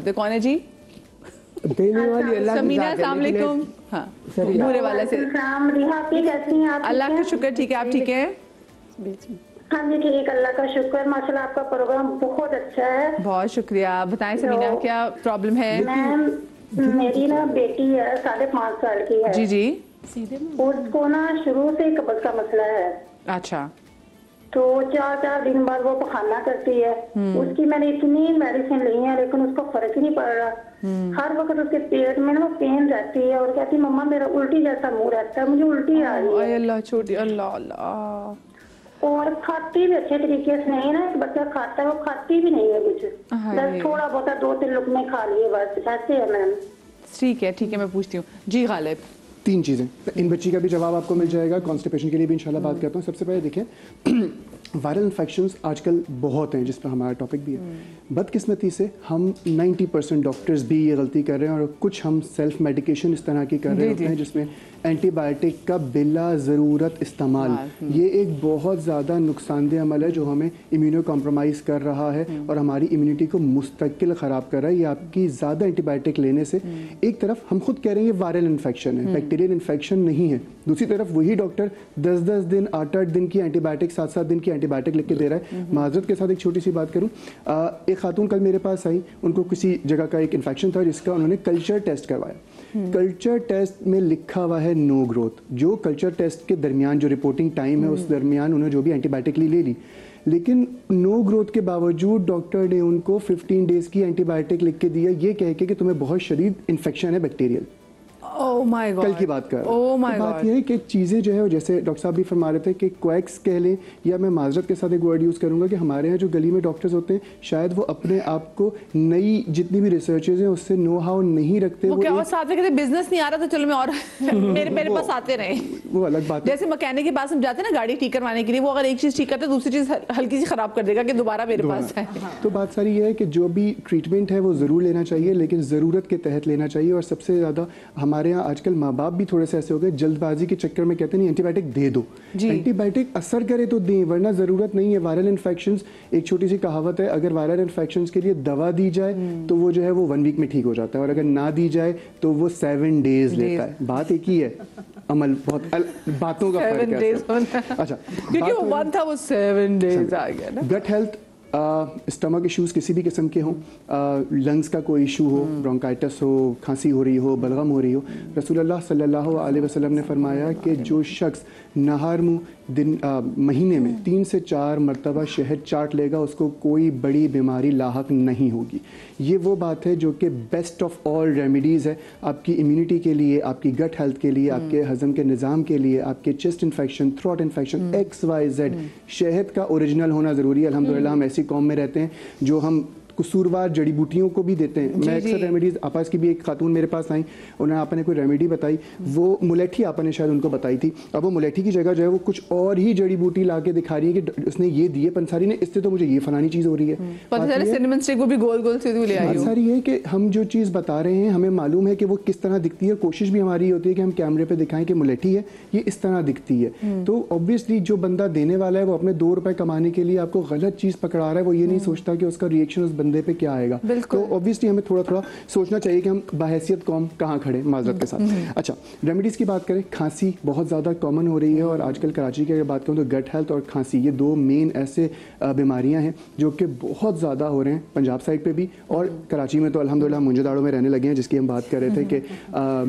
होते थे। कौन है जी? देने वाली अल्लाह की समीना, ज़ात है, अस्सलाम लेकिन वालेकुम। हाँ, भूरे वाला से। अल्लाह का शुक्र, ठीक है, आप ठीक हैं? हाँ जी ठीक, अल्लाह का शुक्र, माशाल्लाह आपका प्रोग्राम बहुत अच्छा है। बहुत शुक्रिया। बताएं समीना, क्या प्रॉब्लम है? मैम, मेरी ना बेटी है 5.5 साल की है। जी जी। उसको ना शुरू से कब्ज का मसला है। अच्छा। तो 4 दिन बाद वो पखाना करती है। उसकी मैंने इतनी मेडिसिन ली है लेकिन उसको फर्क ही नहीं पड़ रहा। हर वक्त उसके पेट में ना पेन रहती है और कहती है मम्मा मेरा उल्टी जैसा मुंह रहता है, मुझे उल्टी आ रही है। अल्लाह छोटी, अल्लाह अल्लाह। और खाती भी अच्छे तरीके से नहीं ना, बच्चा खाता है वो खाती भी नहीं है कुछ, बस थोड़ा बहुत 2-3 लुकमे खा लिए बस, ऐसे है मैम। ठीक है ठीक है, मैं पूछती हूँ जी। गालिब, 3 चीज़ें, इन बच्ची का भी जवाब आपको मिल जाएगा, कॉन्स्टिपेशन के लिए भी इंशाल्लाह बात करता हूँ। सबसे पहले देखें वायरल इन्फेक्शंस आजकल बहुत हैं, जिस पर हमारा टॉपिक भी है। बदकिस्मती से हम 90% डॉक्टर्स भी ये गलती कर रहे हैं और कुछ हम सेल्फ मेडिकेशन इस तरह की कर रहे होते हैं जिसमें एंटीबायोटिक का बिला ज़रूरत इस्तेमाल, ये एक बहुत ज़्यादा नुकसानदेह अमल है जो हमें इम्यूनो कॉम्प्रोमाइज़ कर रहा है और हमारी इम्यूनिटी को मुस्तकिल ख़राब कर रहा है। ये आपकी ज़्यादा एंटीबायोटिक लेने से एक तरफ हम खुद कह रहे हैं ये वायरल इन्फेक्शन है, बैक्टीरियल इन्फेक्शन नहीं है, दूसरी तरफ वही डॉक्टर 10-10 दिन 8-8 दिन की एंटीबायोटिक 7-7 दिन की एंटीबायोटिक लिख के दे रहा है। माजरत के साथ एक छोटी सी बात करूँ, एक खातून कल मेरे पास आई, उनको किसी जगह का एक इन्फेक्शन था जिसका उन्होंने कल्चर टेस्ट करवाया। कल्चर टेस्ट में लिखा हुआ है नो ग्रोथ। जो कल्चर टेस्ट के दरमियान जो रिपोर्टिंग टाइम है उस दरमियान उन्होंने जो भी एंटीबायोटिक ले ली, लेकिन नो ग्रोथ के बावजूद डॉक्टर ने उनको 15 डेज की एंटीबायोटिक लिख के दिया, ये कह के कि तुम्हें बहुत शदीद इन्फेक्शन है बैक्टीरियल। ओह माय गॉड, कल की बात कर, ओह माय गॉड। बात यह है कि चीज़ें जो है जैसे डॉक्टर साहब भी फरमा रहे थे कि क्वैक्स कह लें, या मैं माजरत के साथ एक वर्ड यूज़ करूंगा कि हमारे यहाँ जो गली में डॉक्टर्स होते हैं शायद वो अपने आप को नई जितनी भी रिसर्चेज हैं उससे नो हाउ नहीं रखते। वो क्या, और साथ में कहते बिजनेस नहीं आ रहा तो चलो मैं और मेरे पास आते रहे, वो अलग बात है। जैसे मैकेनिक के पास हम जाते हैं ना गाड़ी ठीक करवाने के लिए, वो अगर एक चीज़ ठीक करते हैं दूसरी चीज़ हल्की सी खराब कर देगा कि दोबारा मेरे पास है। तो बात सारी ये है कि जो भी ट्रीटमेंट है वो ज़रूर लेना चाहिए, लेकिन ज़रूरत के तहत लेना चाहिए। और सबसे ज़्यादा हमारे यहाँ आजकल माँ बाप भी थोड़े से ऐसे हो गए, जल्दबाजी के चक्कर में कहते नहीं एंटीबायोटिक दे दो, एंटीबायोटिक असर करे तो दें, वरना ज़रूरत नहीं है। वायरल इन्फेक्शंस, एक छोटी सी कहावत है, अगर वायरल इन्फेक्शंस के लिए दवा दी जाए तो वो जो है वो 1 वीक में ठीक हो जाता है, और अगर ना दी जाए तो वो 7 डेज लेता है। बात एक ही है, अमल बहुत बातों का फर्क है। अच्छा, क्योंकि वो 1 था वो 7 डेज आ गया ना। गट हेल्थ, स्टमक इश्यूज़ किसी भी किस्म के हों, लंग्स का कोई इशू हो, ब्रोंकाइटिस हो, खांसी हो रही हो, बलगम हो रही हो, रसूलुल्लाह सल्लल्लाहु अलैहि वसल्लम ने फरमाया कि जो शख्स नहार मुँह दिन महीने में 3 से 4 मरतबा शहद चाट लेगा उसको कोई बड़ी बीमारी लाहक नहीं होगी। ये वो बात है जो कि बेस्ट ऑफ ऑल रेमेडीज़ है आपकी इम्यूनिटी के लिए, आपकी गट हेल्थ के लिए, आपके हज़म के निज़ाम के लिए, आपके chest infection, throat infection, XYZ। शहद का ओरिजिनल होना ज़रूरी है। अल्हम्दुलिल्लाह हम ऐसी कौम में रहते हैं जो हम कसूरवार जड़ी बूटियों को भी देते हैं। मैं अक्सर रेमेडीज़, आपस की भी एक खातून मेरे पास आई, उन्होंने आपने ने कोई रेमेडी बताई, वो मुलेठी आपने शायद उनको बताई थी, अब वो मुलेठी की जगह जो है वो कुछ और ही जड़ी बूटी ला के दिखा रही है कि उसने ये दिए पंसारी ने, इससे तो मुझे ये फलानी चीज़ हो रही है। सिनेमन स्टिक वो भी गोल गोल से ले आई हो। सारी है कि हम जो चीज़ बता रहे हैं हमें मालूम है कि वो किस तरह दिखती है, कोशिश भी हमारी होती है कि हम कैमरे पे दिखाएं कि मुलेठी है ये इस तरह दिखती है। तो ऑब्वियसली जो बंदा देने वाला है वो अपने 2 रुपए कमाने के लिए आपको गलत चीज़ पकड़ा रहा है, वो ये नहीं सोचता कि उसका रिएक्शन उस बंदे पे क्या आएगा। तो ऑब्वियसली हमें थोड़ा थोड़ा सोचना चाहिए कि हम बाहैसियत कौम कहाँ खड़े, माजरत के साथ। अच्छा, रेमेडीज़ की बात करें, खांसी बहुत ज़्यादा कॉमन हो रही है और आजकल कराची की अगर बात करूँ तो गट हेल्थ और खांसी ये 2 मेन ऐसे बीमारियां हैं जो कि बहुत ज़्यादा हो रहे हैं पंजाब साइड पे भी, और कराची में तो अल्हम्दुलिल्लाह मुंजदाड़ों में रहने लगे हैं, जिसकी हम बात कर रहे थे कि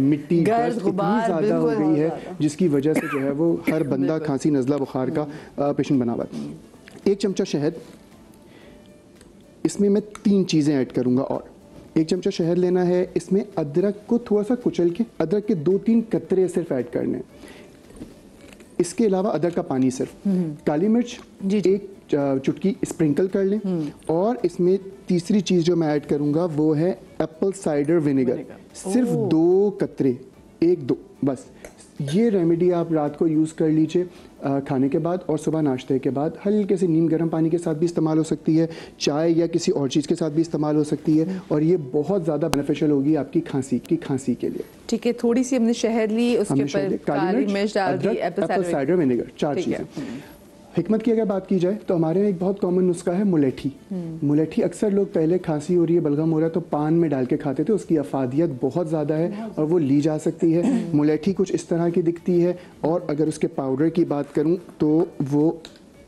मिट्टी इतनी ज़्यादा हो गई है जिसकी वजह से जो है वो हर बंदा खांसी नज़ला बुखार का पेशेंट बना हुआ है। 1 चमचा शहद, इसमें मैं 3 चीज़ें ऐड करूँगा, और 1 चमचा शहद लेना है, इसमें अदरक को थोड़ा सा कुचल के अदरक के 2-3 कतरे सिर्फ ऐड करने हैं, इसके अलावा अदरक का पानी सिर्फ, काली मिर्च 1 चुटकी स्प्रिंकल कर लें, और इसमें तीसरी चीज़ जो मैं ऐड करूँगा वो है एप्पल साइडर विनेगर, सिर्फ 2 कतरे, 1-2 बस। ये रेमेडी आप रात को यूज़ कर लीजिए खाने के बाद, और सुबह नाश्ते के बाद हल्के से नीम गर्म पानी के साथ भी इस्तेमाल हो सकती है, चाय या किसी और चीज़ के साथ भी इस्तेमाल हो सकती है, और ये बहुत ज़्यादा बेनिफिशियल होगी आपकी खांसी के लिए। ठीक है, थोड़ी सी हमने शहद ली, उसके ऊपर काली मिर्च डाल दी, एप्पल साइडर विनेगर, 4 चीज़ें। हिकमत की अगर बात की जाए तो हमारे यहाँ एक बहुत कॉमन नुस्खा है मुलेठी। मुलेठी अक्सर लोग पहले खांसी हो रही है, बलगम हो रहा है तो पान में डाल के खाते थे, उसकी अफादियत बहुत ज़्यादा है और वो ली जा सकती है। मुलेठी कुछ इस तरह की दिखती है और अगर उसके पाउडर की बात करूँ तो वो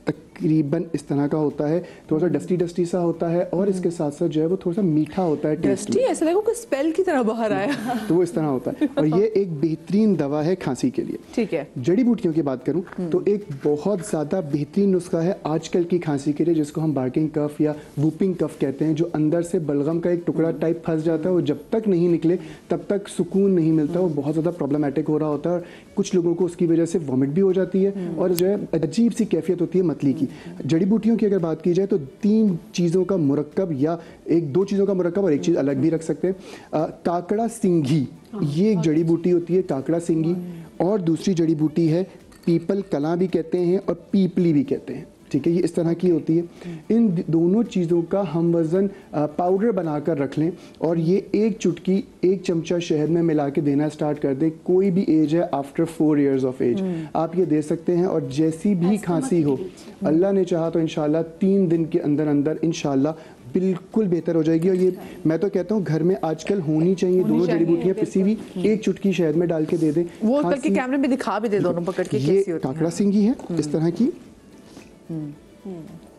तकरीबन इस तरह का होता है, थोड़ा सा डस्टी डस्टी सा होता है और इसके साथ साथ जो है वो थोड़ा सा मीठा होता है टेस्ट डस्टी, ऐसा लगा कोई स्पेल की तरह बाहर आया। तो वो इस तरह होता है और ये एक बेहतरीन दवा है खांसी के लिए। ठीक है। जड़ी बूटियों की बात करूं तो एक बहुत ज़्यादा बेहतरीन नुस्खा है आजकल की खांसी के लिए, जिसको हम बार्किंग कफ या वूपिंग कफ कहते हैं, जो अंदर से बलगम का एक टुकड़ा टाइप फंस जाता है, वो जब तक नहीं निकले तब तक सुकून नहीं मिलता, वो बहुत ज़्यादा प्रॉब्लमेटिक हो रहा होता है और कुछ लोगों को उसकी वजह से वॉमिट भी हो जाती है और जो है अजीब सी कैफियत होती है मतली की। जड़ी बूटियों की अगर बात की जाए तो 3 चीज़ों का मुरक्कब या 1-2 चीज़ों का मुरक्कब और एक चीज़ अलग भी रख सकते हैं। काकड़ा सिंघी, ये एक जड़ी बूटी होती है काकड़ा सिंघी, और दूसरी जड़ी बूटी है पीपल कलां भी कहते हैं और पीपली भी कहते हैं। ठीक है, ये इस तरह की होती है। इन दोनों चीज़ों का हम वज़न पाउडर बनाकर रख लें और ये 1 चुटकी 1 चमचा शहद में मिला के देना स्टार्ट कर दें। कोई भी एज है, आफ्टर 4 इयर्स ऑफ एज आप ये दे सकते हैं और जैसी भी खांसी हो, अल्लाह ने चाहा तो इंशाल्लाह 3 दिन के अंदर अंदर इंशाल्लाह बिल्कुल बेहतर हो जाएगी। और ये मैं तो कहता हूँ घर में आजकल होनी चाहिए दोनों जड़ी बूटियाँ, किसी भी 1 चुटकी शहद में डाल के दे दें। वो करके कैमरे में दिखा भी दे दोनों पकड़ के, ये काकड़ा सिंघी है इस तरह की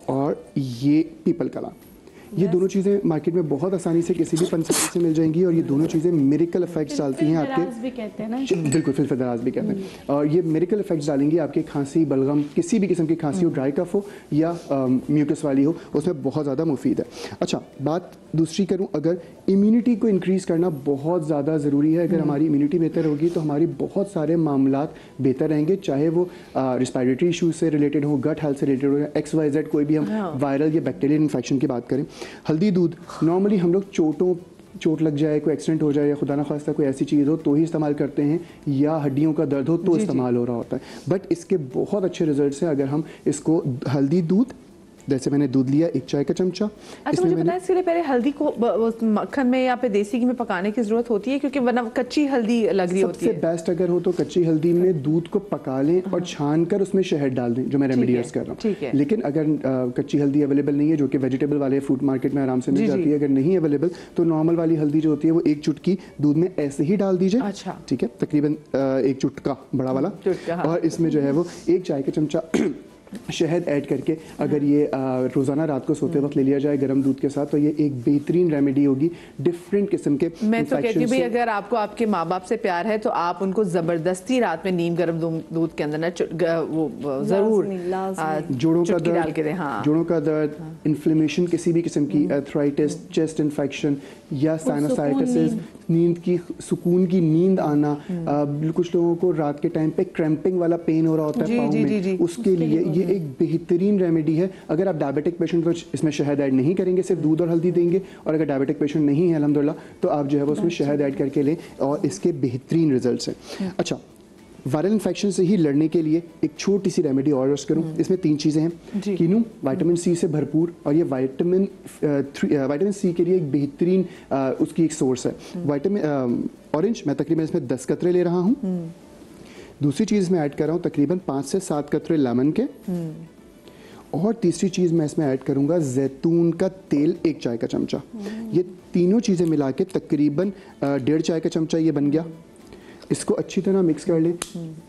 और ये पीपल कला, ये दोनों चीज़ें मार्केट में बहुत आसानी से किसी भी पंसारी से मिल जाएंगी और ये दोनों चीज़ें मिरेकल इफेक्ट्स डालती हैं आपके, भी कहते हैं ना, बिल्कुल फिलफिलदराज भी कहते हैं, और ये मिरेकल इफेक्ट्स डालेंगी आपके खांसी बलगम किसी भी किस्म की खांसी हो, ड्राई कफ हो या म्यूकस वाली हो, उसमें बहुत ज़्यादा मुफीद है। अच्छा, बात दूसरी करूँ, अगर इम्यूनिटी को इंक्रीज़ करना बहुत ज़्यादा ज़रूरी है। अगर हमारी इम्यूनिटी बेहतर होगी तो हमारी बहुत सारे मामलात बेहतर रहेंगे, चाहे वो रिस्पायरेटरी इशूज़ से रिलेटेड हो, गट हेल्थ से रिलेटेड हो, XYZ कोई भी हम वायरल या बैक्टीरियल इन्फेक्शन की बात करें। हल्दी दूध नॉर्मली हम लोग चोट लग जाए, कोई एक्सीडेंट हो जाए या खुदा ना खास्ता कोई ऐसी चीज़ हो तो ही इस्तेमाल करते हैं, या हड्डियों का दर्द हो तो इस्तेमाल हो रहा होता है, बट इसके बहुत अच्छे रिजल्ट्स हैं अगर हम इसको हल्दी दूध, जैसे मैंने दूध लिया 1 चाय का चमचा। अच्छा, मुझे पता है इसके लिए पहले हल्दी को मक्खन में या फिर देसी घी में पकाने की जरूरत होती है, क्योंकि वरना कच्ची हल्दी लग रही होती है। सबसे बेस्ट अगर हो तो कच्ची हल्दी में दूध को पका लें और छान कर उसमें शहद डाल दें, जो मैं रेमेडी यूज़ कर रहा हूँ। लेकिन अगर कच्ची हल्दी अवेलेबल नहीं है, जो कि वेजिटेबल वाले फ्रूट मार्केट में आराम से मिल जाती है, अगर नहीं अवेलेबल तो नॉर्मल वाली हल्दी जो होती है वो 1 चुटकी दूध में ऐसे ही डाल दीजिए। अच्छा, ठीक है, तकरीबन 1 चुटका बड़ा वाला, और इसमें जो है वो 1 चाय का चमचा शहद ऐड करके अगर ये रोज़ाना रात को सोते वक्त ले लिया जाए गर्म दूध के साथ, तो ये एक बेहतरीन रेमेडी होगी डिफरेंट किस्म के। मैं तो कहती हूँ भाई, अगर आपको आपके माँ बाप से प्यार है तो आप उनको ज़बरदस्ती रात में नीम गर्म दूध के अंदर ना वो ज़रूर जोड़ों का दर्द डाल के दें। हाँ, जोड़ों का दर्द, इन्फ्लेमेशन किसी भी किस्म की, आर्थराइटिस, चेस्ट इन्फेक्शन या साइनोसाइटिस, नींद की सुकून की नींद आना, कुछ लोगों को रात के टाइम पे क्रैम्पिंग वाला पेन हो रहा होता है पाँव में, उसके लिए ये एक बेहतरीन रेमेडी है। अगर आप डायबिटिक पेशेंट तो इसमें शहद ऐड नहीं करेंगे, सिर्फ दूध और हल्दी देंगे, और अगर डायबिटिक पेशेंट नहीं है अल्हम्दुलिल्लाह तो आप जो है वो उसमें शहद ऐड करके लें और इसके बेहतरीन रिजल्ट्स हैं। अच्छा, वायरल इन्फेक्शन से ही लड़ने के लिए एक छोटी सी रेमेडी और अर्ज करूँ, इसमें 3 चीज़ें हैं। कीनू विटामिन सी से भरपूर, और ये विटामिन सी के लिए एक बेहतरीन उसकी एक सोर्स है। विटामिन ऑरेंज मैं तकरीबन इसमें 10 कतरे ले रहा हूँ। दूसरी चीज़ मैं ऐड कर रहा हूँ तकरीबन 5 से 7 कतरे लेमन के, और तीसरी चीज़ मैं इसमें ऐड करूँगा जैतून का तेल 1 चाय का चमचा। ये तीनों चीज़ें मिला के तकरीबन 1.5 चाय का चमचा ये बन गया। इसको अच्छी तरह मिक्स कर लें,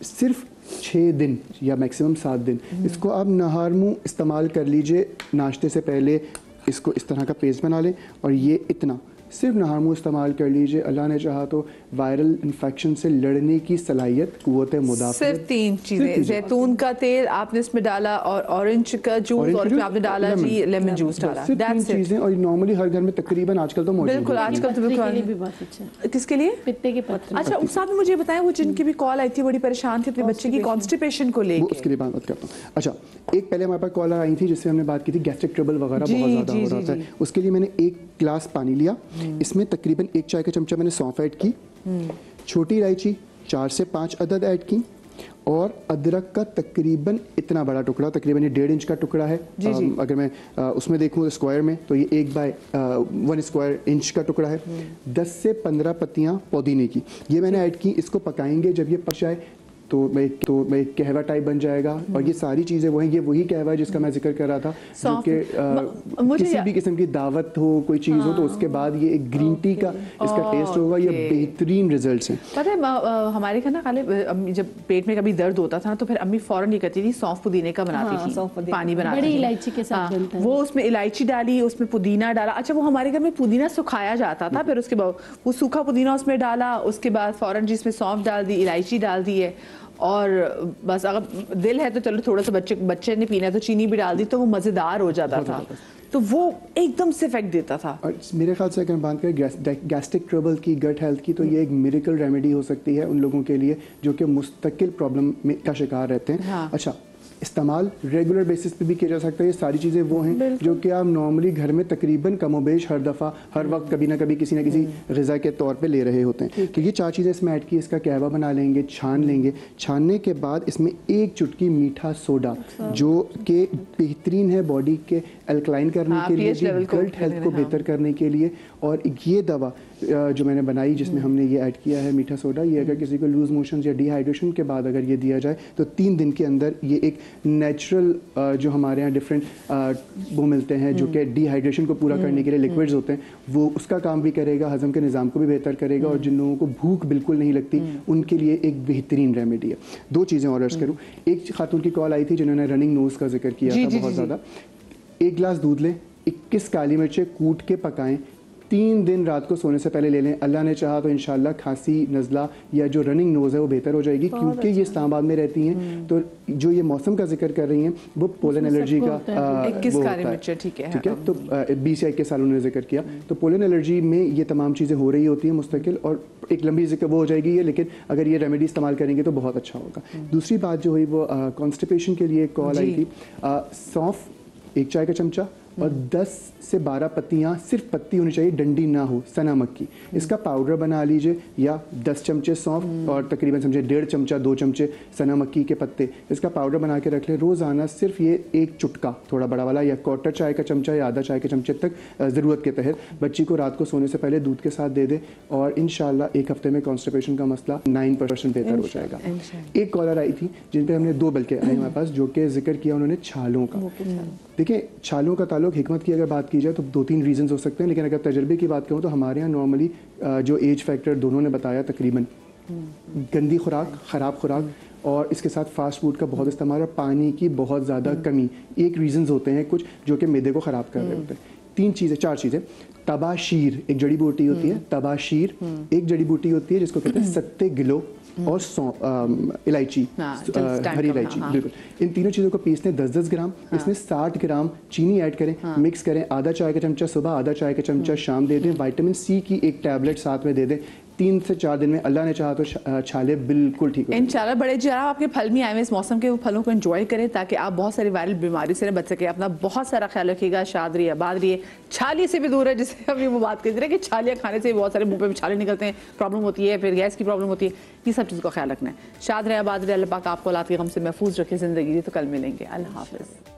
सिर्फ 6 दिन या मैक्सिमम 7 दिन इसको आप नहार मुँह इस्तेमाल कर लीजिए। नाश्ते से पहले इसको इस तरह का पेस्ट बना लें और ये इतना सिर्फ नहार मुँह इस्तेमाल कर लीजिए। अल्लाह ने चाहा तो वायरल इन्फेक्शन से लड़ने की सलाहियत, कुव्वत मुदाफ़त। सिर्फ 3 चीज़ें, जैतून का तेल आपने इसमें डाला और ऑरेंज का जूस, और फिर आपने डाला जी लेमन जूस डाला, सिर्फ 3 चीज़ें, और नॉर्मली हर घर में तकरीबन आजकल तो मौजूद है। बिल्कुल, आजकल तो बिल्कुल। किसके लिए? पित्ते के पत्थर। अच्छा, उस साहब ने मुझे बताया वो जिनकी भी कॉल आई थी, बड़ी परेशान थी अपने बच्चे की कॉन्स्टिपेशन को लेकर, उसके लिए बात करता हूँ। अच्छा, एक पहले हमारे पास कॉलर आई थी जिससे हमने बात की थी गैस्ट्रिक ट्रबल वगैरह बहुत ज़्यादा हो रहा था। उसके लिए मैंने 1 गिलास पानी लिया, इसमें तकरीबन 1 चाय का चमचा मैंने सौंफ ऐड की, छोटी इलायची 4 से 5 अदद ऐड की, और अदरक का तकरीबन इतना बड़ा टुकड़ा, तकरीबन ये 1.5 इंच का टुकड़ा है। अगर मैं उसमें देखूँ स्क्वायर में तो ये 1/1 स्क्वायर इंच का टुकड़ा है। 10 से 15 पत्तियाँ पुदीने की ये मैंने ऐड की। इसको पकाएंगे, जब ये पक जाए तो मैं एक कहवा टाइप बन जाएगा। और ये सारी चीज़ें वो हैं, ये वही कहवा है जिसका मैं जिक्र कर रहा था, जो कि किसी भी किस्म की दावत हो, कोई चीज़ हो, तो उसके बाद ये एक ग्रीन टी का इसका टेस्ट होगा। ये बेहतरीन रिजल्ट्स हैं। पता है हमारे घर ना खाली जब पेट में कभी दर्द होता था तो फिर अम्मी फौरन ये करती थी, सौंफ पुदीने का बनाती थी, पानी बनाती थी, इलायची के साथ बनता है वो, उसमें इलायची डाली, उसमें पुदीना डाला। अच्छा, वो हमारे घर में पुदीना सुखाया जाता था, फिर उसके बाद वो सूखा पुदीना उसमें डाला, उसके बाद फौरन जिसमें सौंफ डाल दी, इलायची डाल दी है, और बस अगर दिल है तो चलो थोड़ा सा बच्चे ने पीना है तो चीनी भी डाल दी, तो वो मज़ेदार हो जाता था, तो वो एकदम से इफेक्ट देता था। और मेरे ख्याल से अगर बात करें गैस्ट्रिक ट्रबल की, गट हेल्थ की, तो ये एक मिरेकल रेमेडी हो सकती है उन लोगों के लिए जो कि मुस्तकिल प्रॉब्लम का शिकार रहते हैं। हाँ। अच्छा, इस्तेमाल रेगुलर बेसिस पे भी किया जा सकता है। ये सारी चीज़ें वो हैं जो कि आप नॉर्मली घर में तकरीबन कमोबेश हर दफ़ा हर वक्त कभी ना कभी किसी ना किसी ग़िज़ा के तौर पे ले रहे होते हैं। तो ये 4 चीज़ें इसमें ऐड की, इसका कहवा बना लेंगे, छान लेंगे। छानने के बाद इसमें 1 चुटकी मीठा सोडा, जो कि बेहतरीन है बॉडी के अल्कलाइन करने के लिए, गट हेल्थ को बेहतर करने के लिए। और ये दवा जो मैंने बनाई जिसमें हमने ये ऐड किया है मीठा सोडा, ये अगर किसी को लूज मोशन या डिहाइड्रेशन के बाद अगर ये दिया जाए तो 3 दिन के अंदर ये एक नेचुरल जो हमारे यहाँ डिफरेंट वो मिलते हैं जो कि डिहाइड्रेशन को पूरा करने के लिए लिक्विड्स होते हैं, वो उसका काम भी करेगा, हजम के निज़ाम को भी बेहतर करेगा। और जिन लोगों को भूख बिल्कुल नहीं लगती उनके लिए एक बेहतरीन रेमेडी है। 2 चीज़ें और अर्ज करूँ। एक खातून की कॉल आई थी जिन्होंने रनिंग नोज़ का जिक्र किया था बहुत ज़्यादा। 1 गिलास दूध लें, 21 काली मिर्चें कूट के पकाएं, 3 दिन रात को सोने से पहले ले लें। अल्लाह ने चाहा तो इंशाल्लाह खांसी, नज़ला या जो रनिंग नोज़ है वो बेहतर हो जाएगी, क्योंकि ये इस्लामाबाद में रहती हैं। तो जो ये मौसम का जिक्र कर रही हैं वो पोलन एलर्जी का 21 काली मिर्च, ठीक है। तो 20 या 21 साल उन्होंने जिक्र किया। तो पोलन एलर्जी में ये तमाम चीज़ें हो रही होती हैं मुस्तकिल, और एक लंबी जिक्र वो हो जाएगी ये, लेकिन अगर ये रेमेडी इस्तेमाल करेंगे तो बहुत अच्छा होगा। दूसरी बात जो हुई वो कॉन्स्टिपेशन के लिए कॉल आई थी। सौंफ 1 चाय का चमचा और 10 से 12 पत्तियाँ, सिर्फ पत्ती होनी चाहिए, डंडी ना हो, सना मक्की, इसका पाउडर बना लीजिए। या 10 चमचे सौंफ और तकरीबन समझे 1.5 चमचा 2 चमचे सना मक्की के पत्ते, इसका पाउडर बना के रख लें। रोज़ाना सिर्फ ये 1 चुटका, थोड़ा बड़ा वाला, या 1/4 चाय का चमचा या आधा चाय के चमचे तक ज़रूरत के तहत बच्ची को रात को सोने से पहले दूध के साथ दे दें, और इंशाल्लाह 1 हफ्ते में कॉन्स्टिपेशन का मसला 9% बेहतर हो जाएगा। एक कॉलर आई थी जिन पर हमने 2 बल्कि आए हमारे पास, जो कि जिक्र किया उन्होंने छालों का। देखिए, छालों का ताल्लुक हिकमत की अगर बात की जाए तो 2-3 रीजंस हो सकते हैं, लेकिन अगर तजर्बे की बात करूँ तो हमारे यहाँ नॉर्मली जो एज फैक्टर दोनों ने बताया, तकरीबन गंदी खुराक, ख़राब खुराक, और इसके साथ फास्ट फूड का बहुत इस्तेमाल और पानी की बहुत ज़्यादा कमी, एक रीजंस होते हैं कुछ जो कि मैदे को ख़राब कर रहे होते हैं। 4 चीज़ें। तबाशीर एक जड़ी बूटी होती है, तबाशीर एक जड़ी बूटी होती है जिसको कहते हैं सत्ते गिलो, और इलायची, हरी इलायची, बिल्कुल। इन तीनों चीज़ों को पीस लें 10-10 ग्राम, इसमें 60 ग्राम चीनी ऐड करें, मिक्स करें। आधा चाय का चमचा सुबह, आधा चाय का चमचा शाम दे दें। विटामिन सी की 1 टैबलेट साथ में दे दें। 3 से 4 दिन में अल्लाह ने चाहा तो छाले बिल्कुल ठीक हो। इंशाल्लाह बड़े जी आपके फल भी आए हैं इस मौसम के, वो फलों को एंजॉय करें ताकि आप बहुत सारी वायरल बीमारी से बच सके। अपना बहुत सारा ख्याल रखिएगा, शाद रहिए, आबाद रहिए। छाली से भी दूर है, जिससे अभी वो बात कर रहे हैं कि छालियाँ खाने से बहुत सारे मुंह पे छाले निकलते हैं, प्रॉब्लम होती है, फिर गैस की प्रॉब्लम होती है। ये सब चीज़ का ख्याल रखना है। शाद रहे, आबाद रहे, अल्लाह पाक आपको औलाद के गम से महफूज रखे, ज़िंदगी दी। तो कल मिलेंगे, अल्लाह हाफ़िज़।